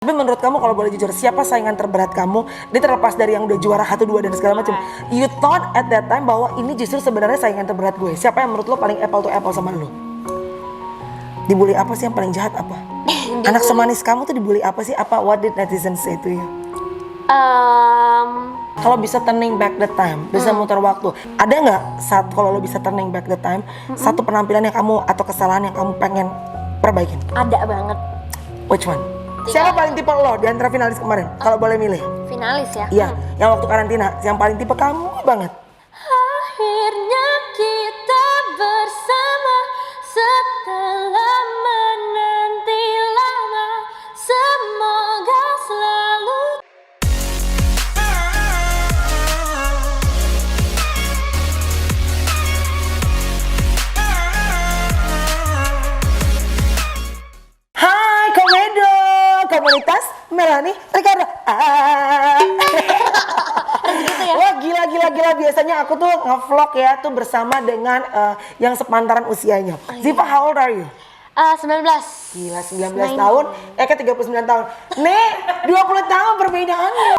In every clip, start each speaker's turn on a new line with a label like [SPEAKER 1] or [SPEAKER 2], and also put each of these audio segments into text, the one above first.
[SPEAKER 1] Tapi menurut kamu kalau boleh jujur, siapa saingan terberat kamu? Dia terlepas dari yang udah juara 1, 2 dan segala macam. You thought at that time bahwa ini justru sebenarnya saingan terberat gue. Siapa yang menurut lo paling apple to apple sama lo? Dibully apa sih yang paling jahat apa? Anak semanis kamu tuh dibully apa sih? Apa what did netizens say to you? Kalau bisa turning back the time, bisa muter waktu, ada nggak saat kalau lo bisa turning back the time, satu penampilan yang kamu atau kesalahan yang kamu pengen perbaikin?
[SPEAKER 2] Ada banget.
[SPEAKER 1] Which one? Siapa paling tipe lo di antara finalis kemarin? Kalau boleh milih?
[SPEAKER 2] Finalis ya?
[SPEAKER 1] Iya, yang waktu karantina, yang paling tipe kamu banget.
[SPEAKER 2] Akhirnya kita bersama setelah menanti lama. Semoga selalu.
[SPEAKER 1] Hai Komedo, komunitas Melanie Ricardo.
[SPEAKER 2] Gitu ya?
[SPEAKER 1] Wah gila. Biasanya aku tuh nge-vlog ya tuh bersama dengan yang sepantaran usianya. Ziva, how old are you?
[SPEAKER 2] 19.
[SPEAKER 1] Gila, 19 tahun, kan 39 tahun. Nek, 20 tahun perbedaannya.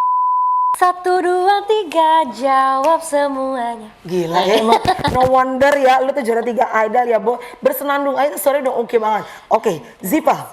[SPEAKER 2] 1, 2, 3 jawab semuanya.
[SPEAKER 1] Gila ya emang, no wonder ya lu tuh juara 3 Idol ya, Bo. Bersenandung aja sorry dong, oke banget. Oke, Ziva,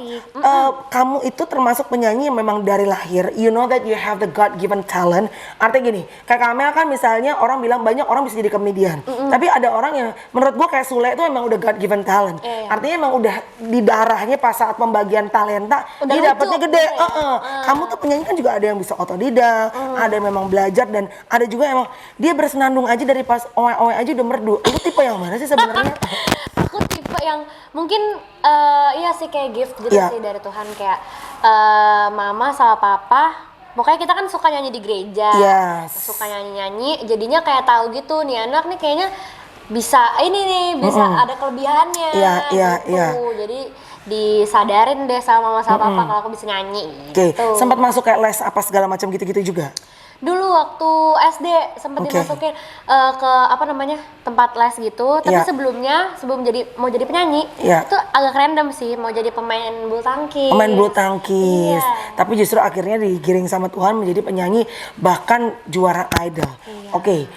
[SPEAKER 1] kamu itu termasuk penyanyi yang memang dari lahir, you know that you have the God given talent. Artinya gini, kayak Kamel kan misalnya orang bilang banyak orang bisa jadi komedian. Tapi ada orang yang menurut gua kayak Sule itu emang udah God given talent. Artinya emang udah di darahnya pas saat pembagian talenta,
[SPEAKER 2] Udah
[SPEAKER 1] dia dapatnya
[SPEAKER 2] lucu,
[SPEAKER 1] gede.
[SPEAKER 2] gitu ya?
[SPEAKER 1] Kamu tuh penyanyi kan juga ada yang bisa otodidak, ada yang memang belajar, dan ada juga emang dia bersenandung aja dari pas oe-oe aja udah merdu. Lu tipe yang mana sih sebenarnya?
[SPEAKER 2] Aku tipe yang mungkin iya sih kayak gift gitu
[SPEAKER 1] Iya.
[SPEAKER 2] sih dari Tuhan, kayak mama sama papa. Pokoknya kita kan suka nyanyi di gereja,
[SPEAKER 1] Yes.
[SPEAKER 2] suka nyanyi-nyanyi, jadinya kayak tahu gitu nih anak nih kayaknya bisa ini nih, bisa ada kelebihannya gitu. Jadi disadarin deh sama mama sama papa kalau aku bisa nyanyi
[SPEAKER 1] Oke,
[SPEAKER 2] gitu.
[SPEAKER 1] sempat masuk kayak les apa segala macam gitu-gitu juga?
[SPEAKER 2] Dulu waktu SD sempat
[SPEAKER 1] Oke.
[SPEAKER 2] dimasukin ke apa namanya tempat les gitu, tapi
[SPEAKER 1] Iya.
[SPEAKER 2] sebelum mau jadi penyanyi
[SPEAKER 1] Iya.
[SPEAKER 2] itu agak random sih, mau jadi pemain bulu tangkis.
[SPEAKER 1] Pemain bulu tangkis,
[SPEAKER 2] Iya.
[SPEAKER 1] tapi justru akhirnya digiring sama Tuhan menjadi penyanyi bahkan juara Idol. Oke,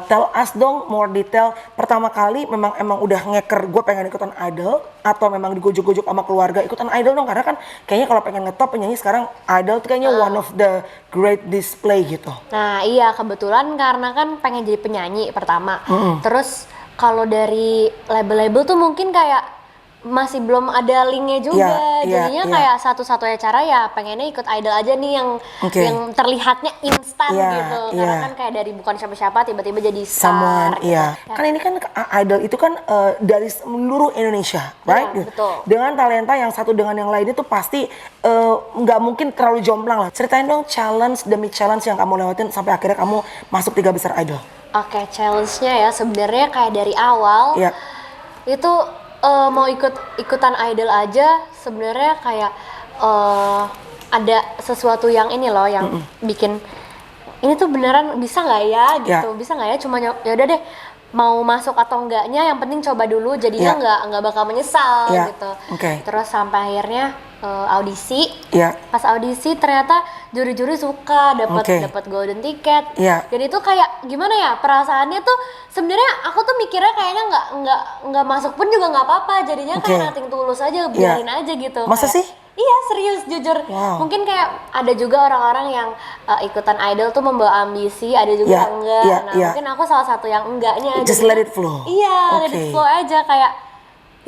[SPEAKER 1] tell us dong more detail. Pertama kali emang udah ngeker gue pengen ikutan Idol atau memang digojuk-gojuk sama keluarga ikutan Idol dong, karena kan kayaknya kalau pengen ngetop penyanyi sekarang Idol tuh kayaknya one of the great display gitu.
[SPEAKER 2] Nah iya, kebetulan karena kan pengen jadi penyanyi pertama. Terus kalau dari label-label tuh mungkin kayak masih belum ada linknya juga. Jadinya kayak satu-satunya cara ya pengennya ikut Idol aja nih yang terlihatnya instan gitu. Karena kan kayak dari bukan siapa-siapa tiba-tiba jadi star.
[SPEAKER 1] Kan ini kan Idol itu kan dari seluruh Indonesia, right?
[SPEAKER 2] Betul.
[SPEAKER 1] Dengan talenta yang satu dengan yang lain itu pasti nggak mungkin terlalu jomplang lah. Ceritain dong challenge demi challenge yang kamu lewatin sampai akhirnya kamu masuk 3 besar Idol.
[SPEAKER 2] Oke, challenge-nya ya sebenarnya kayak dari awal itu mau ikutan Idol aja sebenarnya kayak ada sesuatu yang ini loh yang bikin ini tuh beneran bisa nggak ya gitu, bisa nggak ya, cuma ya udah deh mau masuk atau enggaknya yang penting coba dulu, jadinya nggak bakal menyesal gitu. Terus sampai akhirnya audisi. Pas audisi ternyata juri-juri suka, dapat golden ticket. Dan itu kayak gimana ya, perasaannya tuh sebenarnya aku tuh mikirnya kayaknya nggak masuk pun juga nggak apa-apa, jadinya kayak nothing tulus aja, biarin aja gitu.
[SPEAKER 1] Masa
[SPEAKER 2] kayak,
[SPEAKER 1] sih?
[SPEAKER 2] Iya serius jujur. Mungkin kayak ada juga orang-orang yang ikutan Idol tuh membawa ambisi, ada juga yang enggak. Mungkin aku salah satu yang enggaknya.
[SPEAKER 1] Just let it flow.
[SPEAKER 2] Iya, let it flow aja, kayak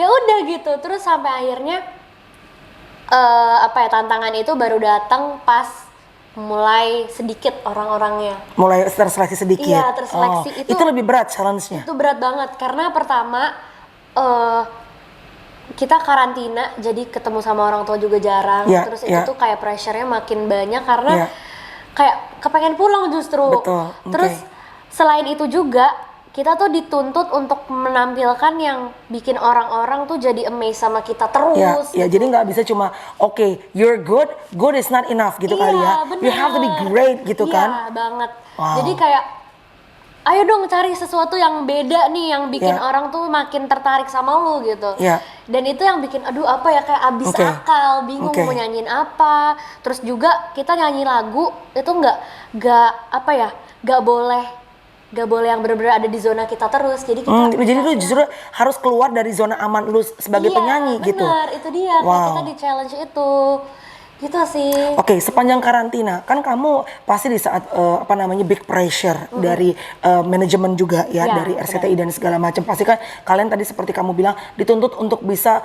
[SPEAKER 2] ya udah gitu. Terus sampai akhirnya tantangan itu baru datang pas mulai sedikit orang-orangnya.
[SPEAKER 1] Mulai terseleksi sedikit.
[SPEAKER 2] Iya, terseleksi
[SPEAKER 1] itu lebih berat challenge-nya.
[SPEAKER 2] Itu berat banget karena pertama kita karantina, jadi ketemu sama orang tua juga jarang. Terus itu tuh kayak pressure-nya makin banyak karena kayak kepengen pulang justru. Terus selain itu juga kita tuh dituntut untuk menampilkan yang bikin orang-orang tuh jadi amazed sama kita terus.
[SPEAKER 1] Jadi nggak bisa cuma you're good is not enough gitu kali ya.
[SPEAKER 2] Bener.
[SPEAKER 1] You have to be great gitu kan.
[SPEAKER 2] Iya banget. Jadi kayak ayo dong cari sesuatu yang beda nih, yang bikin orang tuh makin tertarik sama lu gitu. Dan itu yang bikin aduh apa ya, kayak abis akal, bingung mau nyanyiin apa. Terus juga kita nyanyi lagu itu nggak apa ya, nggak boleh yang benar-benar ada di zona kita terus. Jadi kita
[SPEAKER 1] jadi lu justru harus keluar dari zona aman lu sebagai penyanyi gitu.
[SPEAKER 2] Iya, benar, itu dia. Kita di challenge itu. Gitu sih.
[SPEAKER 1] Oke, sepanjang karantina kan kamu pasti di saat big pressure dari manajemen juga ya, dari RCTI dan segala macam. Pasti kan kalian tadi seperti kamu bilang dituntut untuk bisa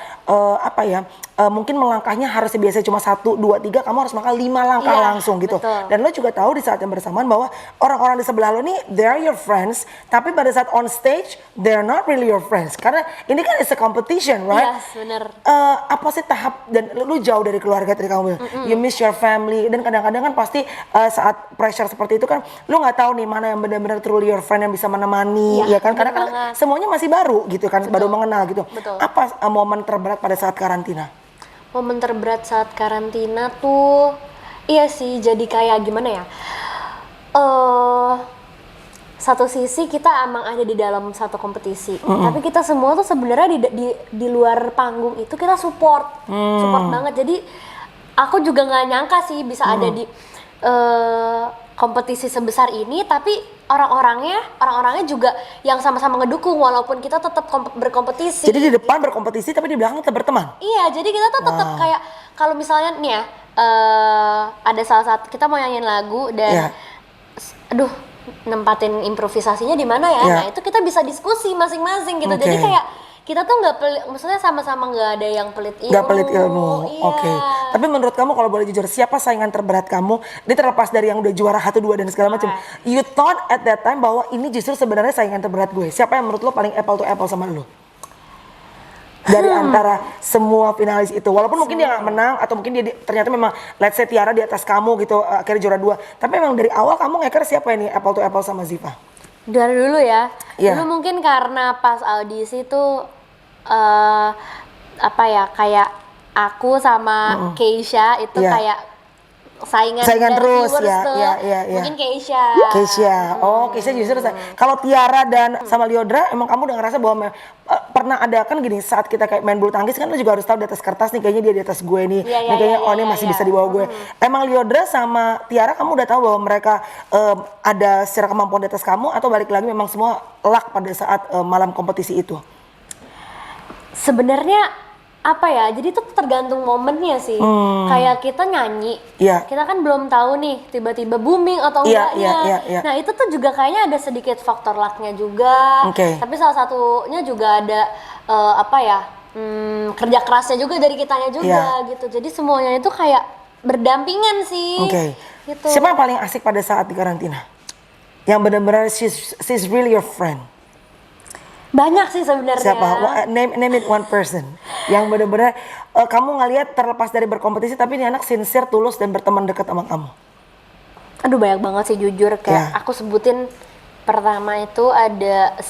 [SPEAKER 1] mungkin melangkahnya harusnya biasanya cuma 1, 2, 3, kamu harus melangkah 5 langkah langsung gitu.
[SPEAKER 2] Betul.
[SPEAKER 1] Dan lo juga tahu di saat yang bersamaan bahwa orang-orang di sebelah lo nih they are your friends, tapi pada saat on stage they're not really your friends. Karena ini kan is a competition, right?
[SPEAKER 2] Yes, bener.
[SPEAKER 1] Apa sih tahap, dan lu jauh dari keluarga tadi kamu bilang, you miss your family, dan kadang-kadang kan pasti saat pressure seperti itu kan lu nggak tahu nih mana yang benar-benar truly your friend yang bisa menemani, ya kan, karena kan semuanya masih baru gitu kan. Baru mengenal gitu. Apa momen terberat pada saat karantina?
[SPEAKER 2] Momen terberat saat karantina tuh iya sih, jadi kayak gimana ya, satu sisi kita emang ada di dalam satu kompetisi, tapi kita semua tuh sebenarnya di luar panggung itu kita support banget. Jadi aku juga nggak nyangka sih bisa ada di kompetisi sebesar ini, tapi orang-orangnya juga yang sama-sama ngedukung walaupun kita tetap berkompetisi.
[SPEAKER 1] Jadi di depan berkompetisi tapi di belakang tetap berteman.
[SPEAKER 2] Iya, jadi kita tuh tetap kayak kalau misalnya nih ya, ada salah satu kita mau nyanyiin lagu dan aduh nempatin improvisasinya di mana ya. Nah, itu kita bisa diskusi masing-masing gitu. Jadi kayak kita tuh nggak pelit, maksudnya sama-sama nggak ada yang pelit ilmu.
[SPEAKER 1] Nggak pelit ilmu, oke. Tapi menurut kamu kalau boleh jujur, siapa saingan terberat kamu? Ini terlepas dari yang udah juara 1, 2 dan segala macam. You thought at that time bahwa ini justru sebenarnya saingan terberat gue. Siapa yang menurut lo paling apple to apple sama lo? Dari antara semua finalis itu, walaupun mungkin dia nggak menang atau mungkin dia ternyata memang let's say Tiara di atas kamu gitu, akhirnya juara 2. Tapi memang dari awal kamu ngeker siapa ini apple to apple sama Ziva?
[SPEAKER 2] Dari dulu ya. Dulu mungkin karena pas audisi tuh apa ya, kayak aku sama Keisha itu kayak saingan terus ya. Mungkin Keisha.
[SPEAKER 1] Oh, Keisha justru kalau Tiara dan sama Lyodra emang kamu udah ngerasa bahwa pernah ada kan gini, saat kita kayak main bulu tangkis kan lo juga harus tahu di atas kertas nih kayaknya dia di atas gue nih. Nih kayaknya ini masih bisa di bawah gue. Emang Lyodra sama Tiara kamu udah tahu bahwa mereka ada secara kemampuan di atas kamu, atau balik lagi memang semua luck pada saat malam kompetisi itu?
[SPEAKER 2] Sebenarnya apa ya, jadi itu tergantung momennya sih. Kayak kita nyanyi, kita kan belum tahu nih tiba-tiba booming atau enggaknya. Nah itu tuh juga kayaknya ada sedikit faktor lucknya juga. Tapi salah satunya juga ada kerja kerasnya juga dari kitanya juga gitu. Jadi semuanya itu kayak berdampingan sih. Gitu.
[SPEAKER 1] Siapa yang paling asik pada saat di karantina? Yang benar-benar she's really your friend?
[SPEAKER 2] Banyak sih sebenarnya.
[SPEAKER 1] Siapa? Name it one person yang benar-benar kamu ngelihat terlepas dari berkompetisi tapi ini anak sincere, tulus dan berteman dekat sama kamu.
[SPEAKER 2] Aduh banyak banget sih jujur, kayak aku sebutin pertama itu ada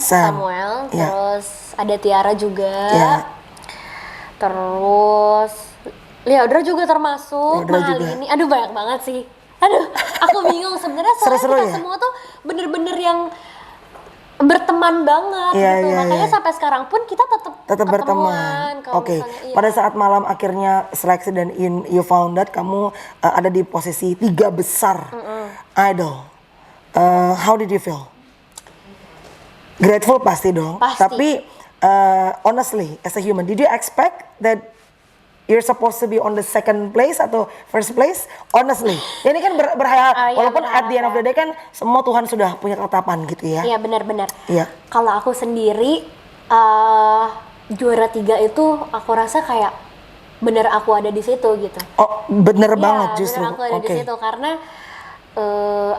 [SPEAKER 2] Samuel, terus ada Tiara juga, terus Lyodra juga termasuk, ini. Aduh banyak banget sih. Aduh aku bingung sebenarnya soalnya kita semua tuh bener-bener yang berteman banget gitu. Makanya sampai sekarang pun kita tetap berteman.
[SPEAKER 1] Pada saat malam akhirnya seleksi dan you found that kamu ada di posisi 3 besar idol. How did you feel? Grateful pasti dong. Tapi honestly as a human, did you expect that you're supposed to be on the second place atau first place? Honestly, ini kan berhayal. Walaupun at the end of the day kan semua Tuhan sudah punya ketetapan gitu ya.
[SPEAKER 2] Iya benar-benar. Kalau aku sendiri juara 3 itu aku rasa kayak bener aku ada di situ gitu.
[SPEAKER 1] Oh bener banget justru.
[SPEAKER 2] Bener aku ada di situ karena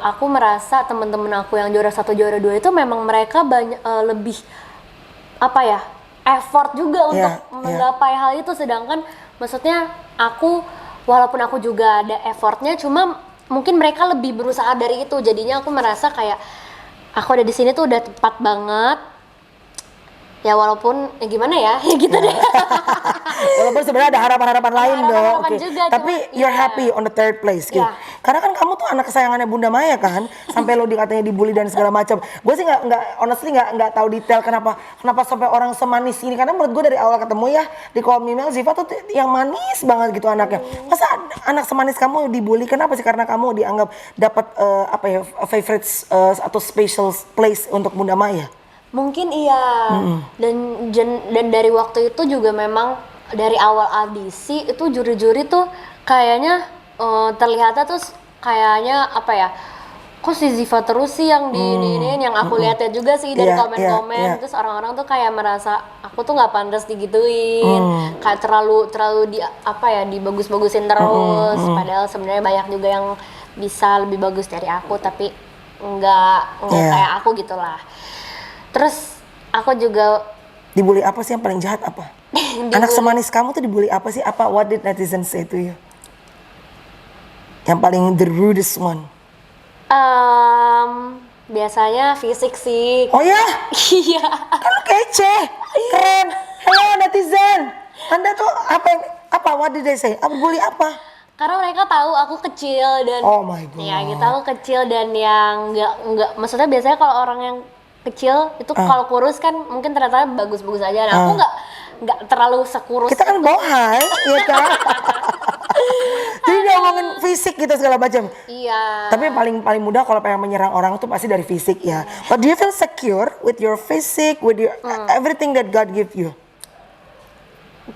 [SPEAKER 2] aku merasa teman-teman aku yang juara 1, juara 2 itu memang mereka banyak lebih effort juga untuk menggapai hal itu, sedangkan maksudnya aku walaupun aku juga ada effortnya, cuma mungkin mereka lebih berusaha dari itu. Jadinya aku merasa kayak aku ada di sini tuh udah tepat banget. Ya walaupun ya gimana ya, ya gitu deh.
[SPEAKER 1] Walaupun sebenarnya ada harapan-harapan lain dong.
[SPEAKER 2] harapan
[SPEAKER 1] Oke.
[SPEAKER 2] juga,
[SPEAKER 1] Tapi
[SPEAKER 2] cuma,
[SPEAKER 1] you're
[SPEAKER 2] iya.
[SPEAKER 1] happy on the third place gitu.
[SPEAKER 2] Iya.
[SPEAKER 1] Karena kan kamu tuh anak kesayangannya Bunda Maya kan, sampai lo dikatanya dibully dan segala macam. Gue sih nggak honestly nggak tahu detail kenapa sampai orang semanis ini. Karena menurut gue dari awal ketemu ya di Call Me Mel, Ziva tuh yang manis banget gitu anaknya. Masa anak semanis kamu dibully? Kenapa sih? Karena kamu dianggap dapat apa ya favorites atau special place untuk Bunda Maya?
[SPEAKER 2] Mungkin iya. Dan dari waktu itu juga memang dari awal audisi itu juri-juri tuh kayaknya terlihatnya tuh kayaknya apa ya? Kok si Ziva terus sih yang diinin, yang aku lihatnya juga sih dari komen-komen. Terus orang-orang tuh kayak merasa aku tuh nggak pantas digituin, kayak terlalu di apa ya, dibagus-bagusin terus. Padahal sebenarnya banyak juga yang bisa lebih bagus dari aku, tapi nggak kayak aku gitulah. Terus aku juga
[SPEAKER 1] dibully apa sih yang paling jahat apa? Anak semanis kamu tuh dibully apa sih? Apa what did netizens say to you? Yang paling the rudest one?
[SPEAKER 2] Biasanya fisik sih.
[SPEAKER 1] Oh ya?
[SPEAKER 2] Iya.
[SPEAKER 1] Kan lu kece, keren. Hello netizen. Anda tuh apa? What did they say? Apa bully apa?
[SPEAKER 2] Karena mereka tahu aku kecil dan
[SPEAKER 1] oh my god.
[SPEAKER 2] Ya gitu, aku kecil dan yang nggak maksudnya biasanya kalau orang yang kecil itu kalau kurus kan mungkin ternyata bagus-bagus aja. Nah, aku nggak terlalu sekurus.
[SPEAKER 1] Kita kan bohai, ya kan? Jadi dia ngomongin fisik gitu segala macam.
[SPEAKER 2] Iya.
[SPEAKER 1] Tapi paling mudah kalau pengen menyerang orang tuh pasti dari fisik ya. But do you feel secure with your physique, with your everything that God give you?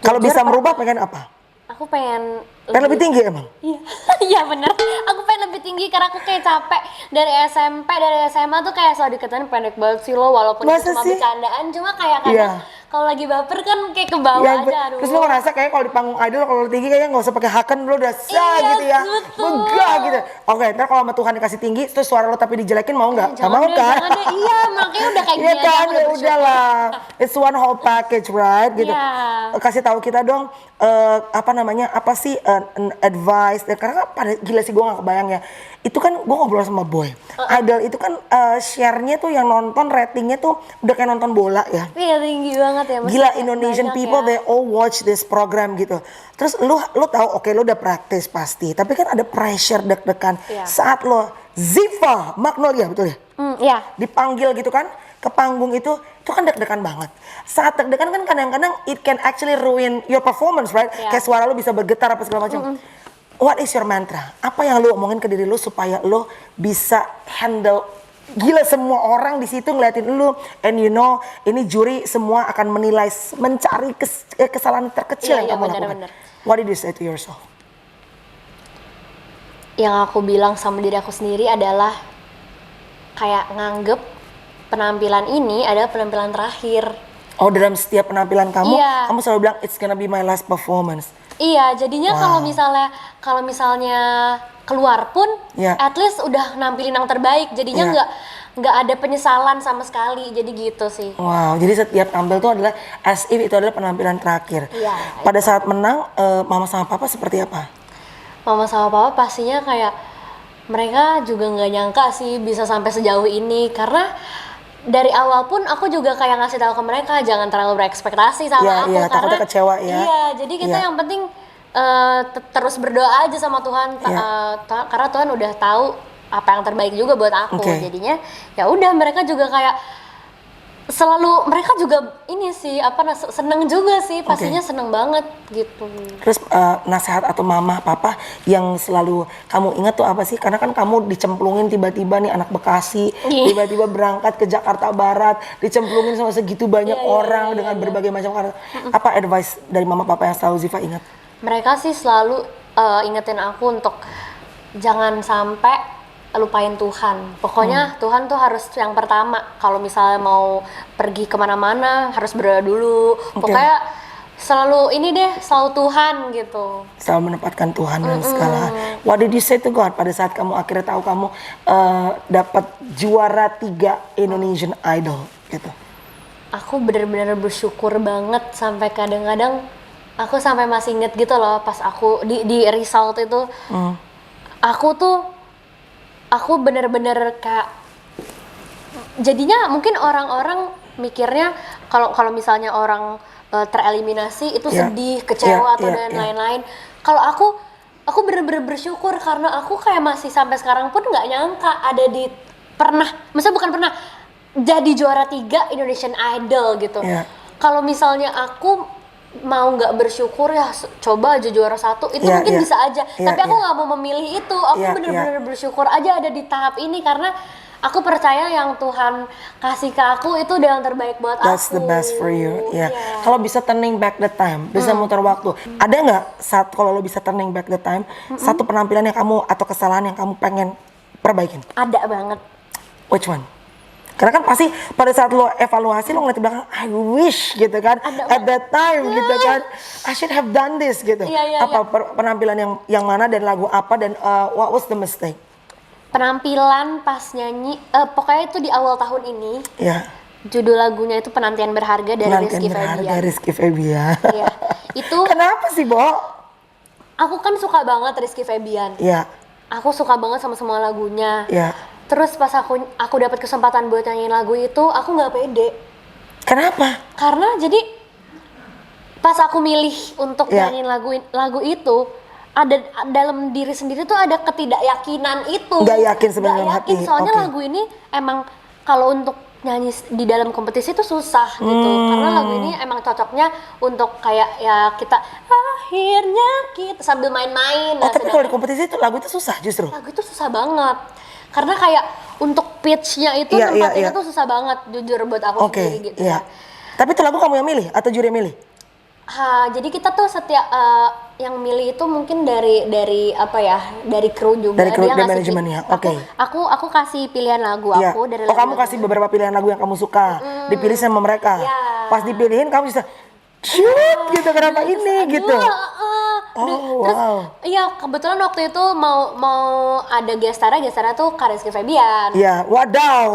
[SPEAKER 1] Kalau bisa merubah pengen apa?
[SPEAKER 2] Aku pengen
[SPEAKER 1] lebih tinggi emang?
[SPEAKER 2] Iya, iya bener. Aku pengen lebih tinggi karena aku kayak capek dari SMP, dari SMA tuh kayak selalu dikatain pendek banget sih lo, walaupun itu cuma bercandaan, cuma kayak kadang kalau lagi baper kan kayak ke bawah aja. Aduh.
[SPEAKER 1] Terus lo ngerasa kayak kalau di panggung idol kalau lo tinggi kayaknya nggak usah pakai haken, lo udah gitu ya, megah gitu. Oke, ntar kalau sama Tuhan dikasih tinggi, terus suara lo tapi dijelekin mau nggak? Nggak mau kan?
[SPEAKER 2] Jangan deh, iya makanya udah kayak
[SPEAKER 1] gini
[SPEAKER 2] aja.
[SPEAKER 1] Iya kan, ya udahlah. It's one whole package, right? Gitu. Kasih tahu kita dong. Apa sih advice, karena pada gila sih gue gak kebayang ya, itu kan gue ngobrol sama Boy, Idol itu kan share-nya tuh yang nonton ratingnya tuh udah kayak nonton bola ya.
[SPEAKER 2] Iya tinggi banget ya.
[SPEAKER 1] Gila, Indonesian people they all watch this program gitu. Terus lu tahu oke, lu udah praktis pasti, tapi kan ada pressure deg-degan saat lo Ziva Magnolia, betul ya?
[SPEAKER 2] Iya.
[SPEAKER 1] Dipanggil gitu kan ke panggung itu kan deg-degan banget. Saat deg-degan kan kadang-kadang it can actually ruin your performance, right? Kayak suara lu bisa bergetar apa segala macam. What is your mantra? Apa yang lu omongin ke diri lu supaya lu bisa handle gila semua orang di situ ngeliatin lu, and you know ini juri semua akan menilai, mencari kesalahan terkecil yang kamu lakukan. What did you say to yourself?
[SPEAKER 2] Yang aku bilang sama diri aku sendiri adalah kayak nganggep penampilan ini adalah penampilan terakhir.
[SPEAKER 1] Oh, dalam setiap penampilan kamu, kamu selalu bilang it's gonna be my last performance.
[SPEAKER 2] Iya, jadinya kalau misalnya keluar pun, at least udah nampilin yang terbaik. Jadinya nggak ada penyesalan sama sekali. Jadi gitu sih.
[SPEAKER 1] Wow, jadi setiap tampil tuh adalah as if itu adalah penampilan terakhir.
[SPEAKER 2] Iya.
[SPEAKER 1] Pada saat menang, mama sama papa seperti apa?
[SPEAKER 2] Mama sama papa pastinya kayak mereka juga nggak nyangka sih bisa sampai sejauh ini, karena dari awal pun aku juga kayak ngasih tahu ke mereka jangan terlalu berekspektasi sama aku, karena
[SPEAKER 1] takutnya kecewa ya.
[SPEAKER 2] Iya, jadi kita yang penting terus berdoa aja sama Tuhan, karena Tuhan udah tahu apa yang terbaik juga buat aku. Jadinya ya udah, mereka juga kayak selalu, mereka juga ini sih seneng juga sih, pastinya seneng banget gitu.
[SPEAKER 1] Terus nasihat atau mama papa yang selalu kamu ingat tuh apa sih? Karena kan kamu dicemplungin tiba-tiba nih, anak Bekasi tiba-tiba berangkat ke Jakarta Barat, dicemplungin sama segitu banyak orang dengan berbagai macam karakter. Apa advice dari mama papa yang selalu Ziva ingat?
[SPEAKER 2] Mereka sih selalu ingetin aku untuk jangan sampai lupain Tuhan. Pokoknya Tuhan tuh harus yang pertama. Kalau misalnya mau pergi kemana-mana harus berdoa dulu. Pokoknya selalu selalu Tuhan gitu.
[SPEAKER 1] Selalu menempatkan Tuhan dalam segala. What did you say to God pada saat kamu akhirnya tahu kamu dapat juara 3 Indonesian Idol gitu?
[SPEAKER 2] Aku benar-benar bersyukur banget, sampai kadang-kadang aku sampai masih inget gitu loh pas aku di result itu. Aku bener-bener kayak, jadinya mungkin orang-orang mikirnya kalau misalnya orang tereliminasi itu sedih, kecewa atau dan lain-lain. Kalau aku bener-bener bersyukur karena aku kayak masih sampai sekarang pun nggak nyangka ada maksudnya bukan pernah jadi juara 3 Indonesian Idol gitu. Kalau misalnya aku mau nggak bersyukur ya coba aja juara 1 itu mungkin bisa aja. Tapi aku nggak mau memilih itu. Aku bener-bener bersyukur aja ada di tahap ini karena aku percaya yang Tuhan kasih ke aku itu udah yang terbaik buat
[SPEAKER 1] That's
[SPEAKER 2] aku.
[SPEAKER 1] the best for you. Kalau bisa turning back the time, bisa muter waktu. Ada nggak saat kalau lo bisa turning back the time, satu penampilan yang kamu atau kesalahan yang kamu pengen perbaikin?
[SPEAKER 2] Ada banget.
[SPEAKER 1] Which one? Karena kan pasti pada saat lo evaluasi lo ngeliat di belakang, I wish gitu kan, at that time gitu kan, I should have done this gitu. Apa penampilan yang mana dan lagu apa dan what was the mistake?
[SPEAKER 2] Penampilan pas nyanyi, pokoknya itu di awal tahun ini. Judul lagunya itu Penantian Berharga dari Rizky Febian.
[SPEAKER 1] Rizky Febian.
[SPEAKER 2] Itu.
[SPEAKER 1] Kenapa sih, Bo?
[SPEAKER 2] Aku kan suka banget Rizky Febian. Aku suka banget sama semua lagunya. Terus pas aku dapat kesempatan buat nyanyiin lagu itu, aku nggak pede.
[SPEAKER 1] Kenapa?
[SPEAKER 2] Karena jadi pas aku milih untuk nyanyiin lagu itu, ada dalam diri sendiri tuh ada ketidakyakinan itu.
[SPEAKER 1] Nggak yakin sebenarnya hati.
[SPEAKER 2] Soalnya lagu ini emang kalau untuk nyanyi di dalam kompetisi itu susah gitu. Karena lagu ini emang cocoknya untuk kayak ya kita akhirnya kita sambil main-main.
[SPEAKER 1] Tapi kalau di kompetisi itu lagu itu susah justru.
[SPEAKER 2] Lagu itu susah banget. Karena kayak untuk pitch-nya itu nempatinnya tuh susah banget jujur buat aku sendiri gitu.
[SPEAKER 1] Tapi itu lagu kamu yang milih atau juri yang milih?
[SPEAKER 2] Jadi kita tuh setiap yang milih itu mungkin dari apa ya, dari kru juga.
[SPEAKER 1] Dari kru dan manajemennya.
[SPEAKER 2] Aku kasih pilihan lagu aku dari lagu.
[SPEAKER 1] Kamu kasih beberapa pilihan lagu yang kamu suka, dipilih sama mereka. Pas dipilihin kamu bisa shoot gitu, kenapa ini gitu.
[SPEAKER 2] Iya, kebetulan waktu itu mau ada gestarnya tuh Rizky Febian.
[SPEAKER 1] Wadaw.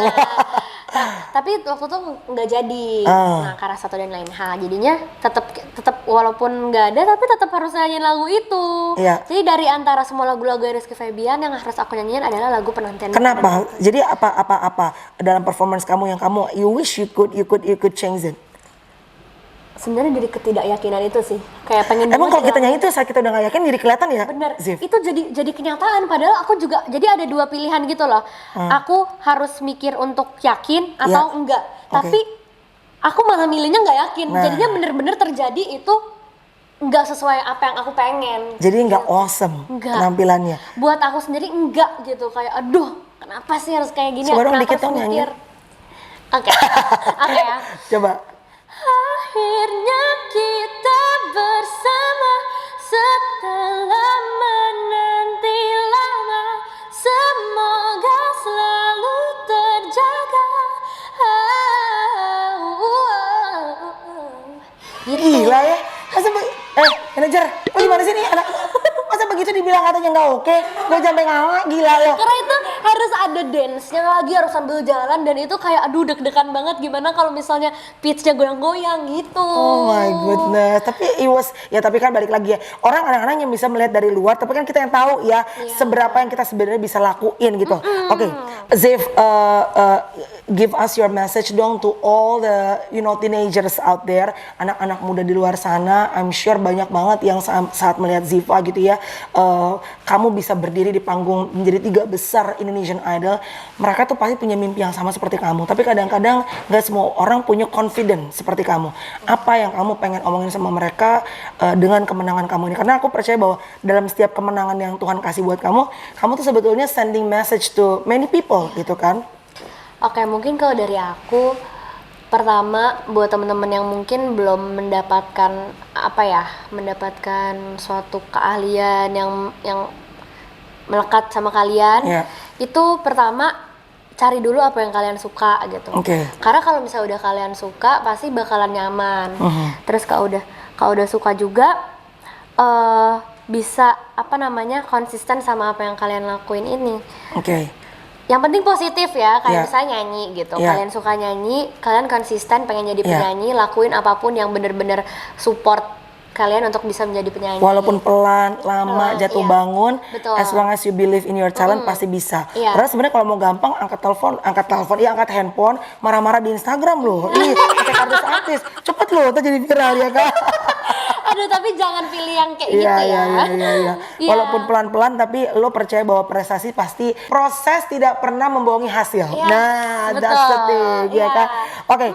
[SPEAKER 2] Tapi waktu itu nggak jadi. Nah, karena satu dan lain hal, jadinya tetap walaupun nggak ada, tapi tetap harus nyanyiin lagu itu. Jadi dari antara semua lagu-lagu Rizky Febian yang harus aku nyanyiin adalah lagu Penantian.
[SPEAKER 1] Kenapa? Jadi apa dalam performance kamu yang kamu you wish you could change it?
[SPEAKER 2] Sebenarnya dari ketidakyakinan itu sih, kayak pengen.
[SPEAKER 1] Emang kalau kita nyanyi itu saat kita udah nggak yakin jadi kelihatan ya?
[SPEAKER 2] Bener.
[SPEAKER 1] Zif?
[SPEAKER 2] Itu jadi kenyataan. Padahal aku juga jadi ada dua pilihan gitu loh. Aku harus mikir untuk yakin atau enggak. Tapi aku malah milihnya nggak yakin. Jadinya bener-bener terjadi itu nggak sesuai apa yang aku pengen.
[SPEAKER 1] Jadi nggak awesome penampilannya.
[SPEAKER 2] Buat aku sendiri enggak gitu, kayak aduh kenapa sih harus kayak gini?
[SPEAKER 1] Coba dong
[SPEAKER 2] kenapa
[SPEAKER 1] dikit dong nyanyi.
[SPEAKER 2] Oke ya.
[SPEAKER 1] Coba.
[SPEAKER 2] Akhirnya kita bersama setelah menanti lama, semoga selalu terjaga.
[SPEAKER 1] Gila ya, masa manajer, gimana sih nih anak? Masa begitu dibilang katanya nggak oke, gue sampai ngalah, gila lo.
[SPEAKER 2] Karena itu harus ada dance-nya lagi, harus sambil jalan, dan itu kayak aduh deg-degan banget gimana kalau misalnya pitch-nya goyang-goyang gitu.
[SPEAKER 1] Oh my goodness, tapi tapi kan balik lagi ya, orang kadang-kadang yang bisa melihat dari luar, tapi kan kita yang tahu ya seberapa yang kita sebenarnya bisa lakuin gitu. Oke, Zif, give us your message dong to all the teenagers out there, anak-anak muda di luar sana. I'm sure banyak banget yang saat melihat Ziva gitu ya, kamu bisa berdiri di panggung menjadi 3 besar Indonesian Idol, mereka tuh pasti punya mimpi yang sama seperti kamu, tapi kadang-kadang gak semua orang punya confidence seperti kamu. Apa yang kamu pengen omongin sama mereka dengan kemenangan kamu ini? Karena aku percaya bahwa dalam setiap kemenangan yang Tuhan kasih buat kamu tuh sebetulnya sending message to many people gitu kan.
[SPEAKER 2] Oke, mungkin kalau dari aku, pertama buat teman-teman yang mungkin belum mendapatkan suatu keahlian yang melekat sama kalian, itu pertama cari dulu apa yang kalian suka gitu. Karena kalau misalnya udah kalian suka pasti bakalan nyaman. Terus kalau udah suka juga bisa konsisten sama apa yang kalian lakuin ini. Yang penting positif ya, kayak misalnya nyanyi gitu. Kalian suka nyanyi, kalian konsisten pengen jadi penyanyi, lakuin apapun yang bener-bener support kalian untuk bisa menjadi penyanyi.
[SPEAKER 1] Walaupun pelan, lama, jatuh
[SPEAKER 2] iya.
[SPEAKER 1] bangun,
[SPEAKER 2] Betul.
[SPEAKER 1] as long as you believe in your talent pasti bisa.
[SPEAKER 2] Iya.
[SPEAKER 1] Karena sebenarnya kalau mau gampang angkat telepon, iya angkat handphone, marah-marah di Instagram loh. Ih, pakai artis-artis, cepet loh, itu jadi viral ya kan.
[SPEAKER 2] Aduh, tapi jangan pilih yang kayak gitu
[SPEAKER 1] Iya.
[SPEAKER 2] ya.
[SPEAKER 1] Iya.
[SPEAKER 2] Iya.
[SPEAKER 1] Walaupun pelan-pelan tapi lo percaya bahwa prestasi pasti proses tidak pernah membohongi hasil.
[SPEAKER 2] Iya,
[SPEAKER 1] Nah,
[SPEAKER 2] betul.
[SPEAKER 1] that's the thing, ya
[SPEAKER 2] Iya.
[SPEAKER 1] kan. Oke,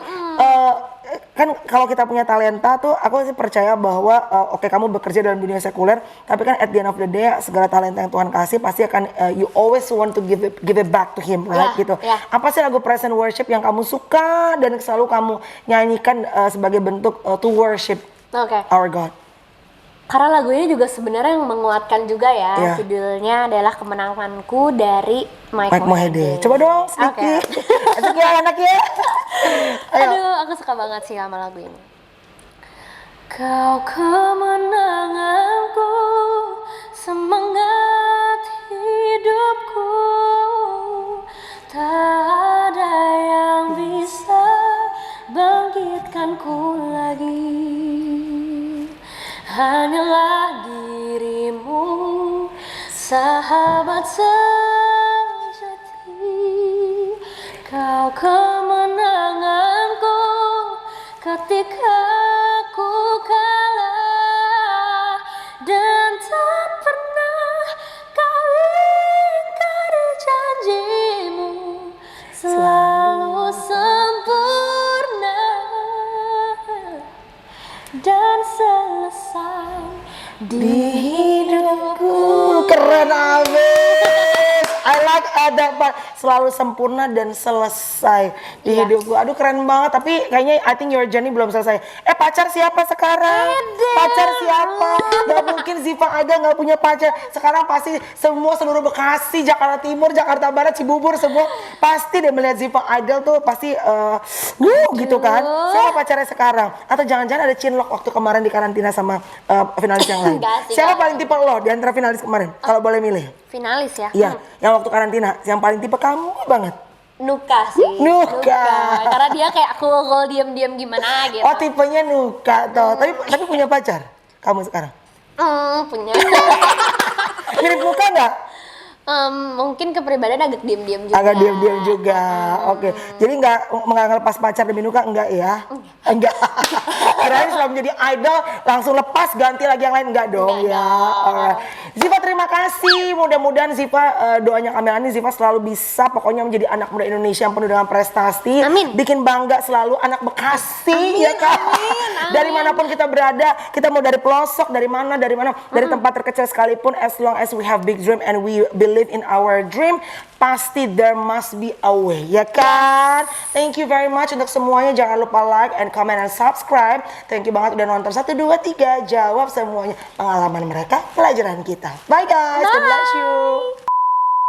[SPEAKER 1] kan kalau kita punya talenta tuh aku sih percaya bahwa oke, kamu bekerja dalam dunia sekuler, tapi kan at the end of the day segala talenta yang Tuhan kasih pasti akan you always want to give it back to him, right?
[SPEAKER 2] Iya,
[SPEAKER 1] Gitu.
[SPEAKER 2] iya.
[SPEAKER 1] Apa sih lagu praise and worship yang kamu suka dan selalu kamu nyanyikan sebagai bentuk to worship
[SPEAKER 2] Oke.
[SPEAKER 1] our God?
[SPEAKER 2] Karena lagu ini juga sebenarnya yang menguatkan juga ya.
[SPEAKER 1] Iya.
[SPEAKER 2] Judulnya adalah Kemenanganku dari
[SPEAKER 1] Mike
[SPEAKER 2] Mike
[SPEAKER 1] Mohede.
[SPEAKER 2] Mohede.
[SPEAKER 1] Coba dong sedikit. Asik ya anak ya. Ayo.
[SPEAKER 2] Aduh, aku suka banget sih sama lagu ini. Kau kemenanganku, semangat hidupku, tak ada yang bisa bangkitkanku lagi. Hanyalah dirimu, sahabat sejati. Kau kemenanganku ketika ku kalah, dan tak pernah kau ingkari janjimu, selalu sempurna dan selesai di hidupku.
[SPEAKER 1] Keren abis. I like ada part selalu sempurna dan selesai di
[SPEAKER 2] Iya.
[SPEAKER 1] hidupku. Aduh keren banget. Tapi kayaknya I think your journey belum selesai. Pacar siapa sekarang?
[SPEAKER 2] Ada.
[SPEAKER 1] Pacar siapa? Gak mungkin Ziva ada nggak punya pacar. Sekarang pasti seluruh Bekasi, Jakarta Timur, Jakarta Barat, Cibubur semua pasti deh melihat Ziva Idol tuh pasti gitu kan. Siapa pacarnya sekarang? Atau jangan-jangan ada cinlok waktu kemarin di karantina sama finalis yang lain?
[SPEAKER 2] Enggak sih,
[SPEAKER 1] Siapa
[SPEAKER 2] enggak.
[SPEAKER 1] paling tipe lo di antara finalis kemarin? Kalau boleh milih?
[SPEAKER 2] Finalis ya?
[SPEAKER 1] Iya, yang waktu karantina, yang paling tipe kamu banget.
[SPEAKER 2] Nuka sih.
[SPEAKER 1] Nuka.
[SPEAKER 2] Karena dia kayak cool diam-diam gimana gitu.
[SPEAKER 1] Oh tipenya Nuka toh, tapi punya pacar kamu sekarang?
[SPEAKER 2] Punya.
[SPEAKER 1] Mirip Nuka nggak?
[SPEAKER 2] Mungkin kepribadian agak diam-diam juga.
[SPEAKER 1] Agak diam-diam juga. Oke. Jadi nggak ngelepas pacar demi Nuka enggak ya? Enggak. Kirain setelah menjadi idol langsung lepas ganti lagi yang lain enggak dong
[SPEAKER 2] Enggak
[SPEAKER 1] ya.
[SPEAKER 2] dong.
[SPEAKER 1] Alright. Ziva terima kasih. Mudah-mudahan Ziva doanya kami ini Ziva selalu bisa pokoknya menjadi anak muda Indonesia yang penuh dengan prestasi.
[SPEAKER 2] Amin.
[SPEAKER 1] Bikin bangga selalu anak Bekasi ya kan.
[SPEAKER 2] amin.
[SPEAKER 1] Dari manapun kita berada, kita mau dari pelosok, dari mana, dari tempat terkecil sekalipun, as long as we have big dream and we believe in our dream, pasti there must be a way, ya kan? Thank you very much untuk semuanya. Jangan lupa like and comment and subscribe. Thank you banget udah nonton 1, 2, 3. Jawab semuanya pengalaman mereka, pelajaran kita. Bye guys, God bless you.